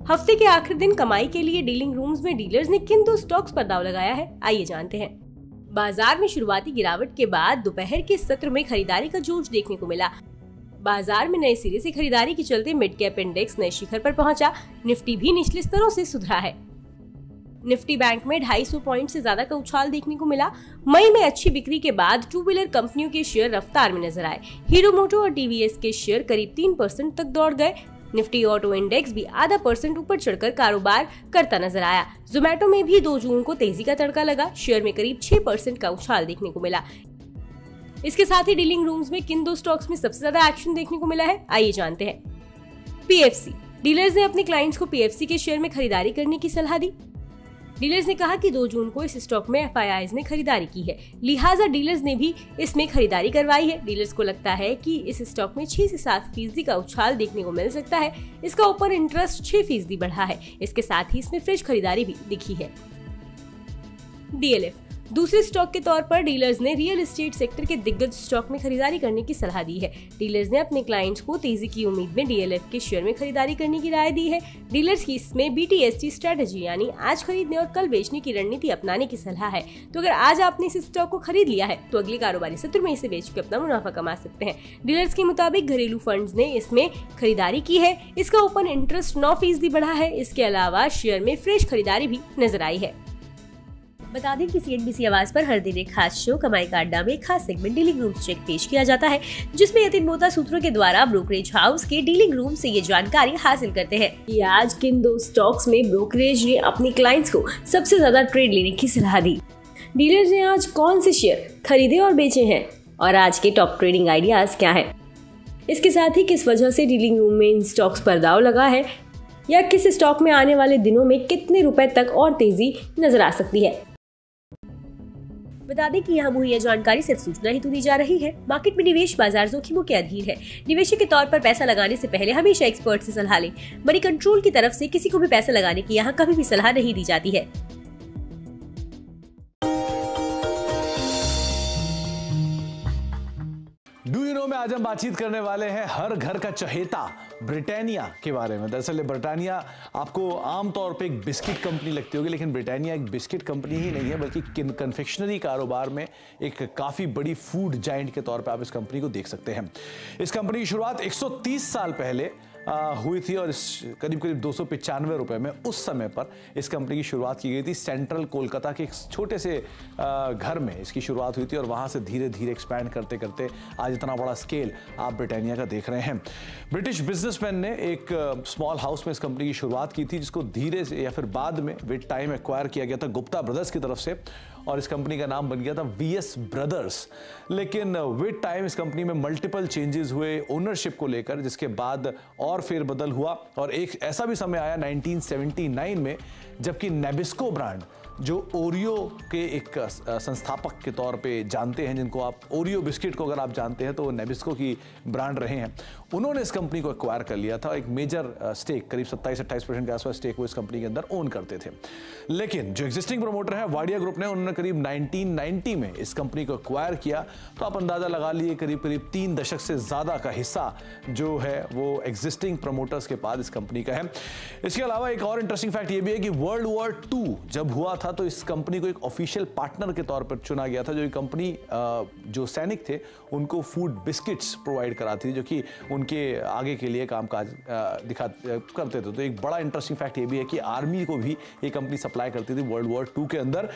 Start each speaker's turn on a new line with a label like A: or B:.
A: हफ्ते के आखिरी दिन कमाई के लिए डीलिंग रूम्स में डीलर्स ने किन दो स्टॉक्स पर दांव लगाया है, आइए जानते हैं। बाजार में शुरुआती गिरावट के बाद दोपहर के सत्र में खरीदारी का जोश देखने को मिला। बाजार में नए सिरे से खरीदारी के चलते मिड कैप इंडेक्स नए शिखर पर पहुंचा। निफ्टी भी निचले स्तरों से सुधरा है। निफ्टी बैंक में 250 पॉइंट से ज्यादा का उछाल देखने को मिला। मई में अच्छी बिक्री के बाद टू व्हीलर कंपनियों के शेयर रफ्तार में नजर आए। हीरो मोटो और टीवीएस के शेयर करीब 3% तक दौड़ गए। निफ्टी ऑटो इंडेक्स भी ½ % ऊपर चढ़कर कारोबार करता नजर आया। जोमेटो में भी 2 जून को तेजी का तड़का लगा। शेयर में करीब 6% का उछाल देखने को मिला। इसके साथ ही डीलिंग रूम्स में किन दो स्टॉक्स में सबसे ज्यादा एक्शन देखने को मिला है, आइए जानते हैं। पीएफसी डीलर्स ने अपने क्लाइंट्स को पीएफसी के शेयर में खरीदारी करने की सलाह दी। डीलर्स ने कहा कि 2 जून को इस स्टॉक में एफआईआईज ने खरीदारी की है, लिहाजा डीलर्स ने भी इसमें खरीदारी करवाई है। डीलर्स को लगता है कि इस स्टॉक में 6 से 7% का उछाल देखने को मिल सकता है। इसका ओपन इंटरेस्ट 6% बढ़ा है। इसके साथ ही इसमें फ्रेश खरीदारी भी दिखी है। डीएलएफ दूसरे स्टॉक के तौर पर डीलर्स ने रियल एस्टेट सेक्टर के दिग्गज स्टॉक में खरीदारी करने की सलाह दी है। डीलर्स ने अपने क्लाइंट्स को तेजी की उम्मीद में डीएलएफ के शेयर में खरीदारी करने की राय दी है। डीलर्स की इसमें बीटीएसटी स्ट्रेटजी यानी आज खरीदने और कल बेचने की रणनीति अपनाने की सलाह है। तो अगर आज आपने इस स्टॉक को खरीद लिया है तो अगले कारोबारी सत्र में इसे बेच के अपना मुनाफा कमा सकते हैं। डीलर्स के मुताबिक घरेलू फंड्स ने इसमें खरीदारी की है। इसका ओपन इंटरेस्ट 9% बढ़ा है। इसके अलावा शेयर में फ्रेश खरीदारी भी नजर आई है। बता दें कि सीएनबीसी आवाज पर हर दिन एक खास शो कमाई का अड्डा में एक खास सेगमेंट डीलिंग रूम्स चेक पेश किया जाता है, जिसमें यतिन मोहता सूत्रों के द्वारा ब्रोकरेज हाउस के डीलिंग रूम से ये जानकारी हासिल करते हैं कि आज किन दो स्टॉक्स में ब्रोकरेज ने अपने क्लाइंट्स को सबसे ज्यादा ट्रेड लेने की सलाह दी। डीलर्स ने आज कौन से शेयर खरीदे और बेचे हैं और आज के टॉप ट्रेडिंग आइडियाज क्या है। इसके साथ ही किस वजह से डीलिंग रूम में इन स्टॉक्स पर दांव लगा है या किस स्टॉक में आने वाले दिनों में कितने रुपए तक और तेजी नजर आ सकती है। बता दें कि यहाँ मुहैया जानकारी सिर्फ सूचना ही दी जा रही है। मार्केट में निवेश बाजार जोखिमों के अधीन है। निवेशक के तौर पर पैसा लगाने से पहले हमेशा एक्सपर्ट से सलाह लें। मनी कंट्रोल की तरफ से किसी को भी पैसा लगाने की यहाँ कभी भी सलाह नहीं दी जाती है।
B: डू यू नो में आज हम बातचीत करने वाले हैं हर घर का चहेता ब्रिटानिया के बारे में। दरअसल ब्रिटानिया आपको आमतौर पे एक बिस्किट कंपनी लगती होगी, लेकिन ब्रिटानिया एक बिस्किट कंपनी ही नहीं है, बल्कि कन्फेक्शनरी कारोबार में एक काफ़ी बड़ी फूड जायंट के तौर पे आप इस कंपनी को देख सकते हैं। इस कंपनी की शुरुआत 130 साल पहले हुई थी और करीब 295 रुपए में उस समय पर इस कंपनी की शुरुआत की गई थी। सेंट्रल कोलकाता के एक छोटे से घर में इसकी शुरुआत हुई थी और वहाँ से धीरे धीरे एक्सपैंड करते करते आज इतना बड़ा स्केल आप ब्रिटानिया का देख रहे हैं। ब्रिटिश बिजनेसमैन ने एक स्मॉल हाउस में इस कंपनी की शुरुआत की थी, जिसको धीरे से या फिर बाद में विद टाइम एक्वायर किया गया था गुप्ता ब्रदर्स की तरफ से और इस कंपनी का नाम बन गया था वीएस ब्रदर्स। लेकिन विद टाइम इस कंपनी में मल्टीपल चेंजेस हुए ओनरशिप को लेकर, जिसके बाद और फेरबदल हुआ और एक ऐसा भी समय आया 1979 में जबकि नेबिस्को ब्रांड, जो ओरियो के एक संस्थापक के तौर पे जानते हैं, जिनको आप ओरियो बिस्किट को अगर आप जानते हैं तो वो नेबिस्को की ब्रांड रहे हैं, उन्होंने इस कंपनी को एक्वायर कर लिया था। एक मेजर स्टेक करीब 27-28% के आसपास स्टेक वो इस कंपनी के अंदर ओन करते थे। लेकिन जो एग्जिस्टिंग प्रमोटर है वाडिया ग्रुप ने, उन्होंने करीब 1990 में इस कंपनी को एक्वायर किया। तो आप अंदाजा लगा लिए करीब 3 दशक से ज्यादा का हिस्सा जो है वो एग्जिस्टिंग प्रमोटर्स के पास इस कंपनी का है। इसके अलावा एक और इंटरेस्टिंग फैक्ट ये भी है कि वर्ल्ड वॉर 2 जब हुआ था तो इस कंपनी को एक ऑफिशियल पार्टनर के तौर पर चुना गया था। जो ये कंपनी जो सैनिक थे उनको फूड बिस्किट्स प्रोवाइड कराती थी, जो कि उनके आगे के लिए कामकाज करते थे। तो एक बड़ा इंटरेस्टिंग फैक्ट ये भी है कि आर्मी को भी ये कंपनी सप्लाई करती थी वर्ल्ड वॉर 2 के अंदर।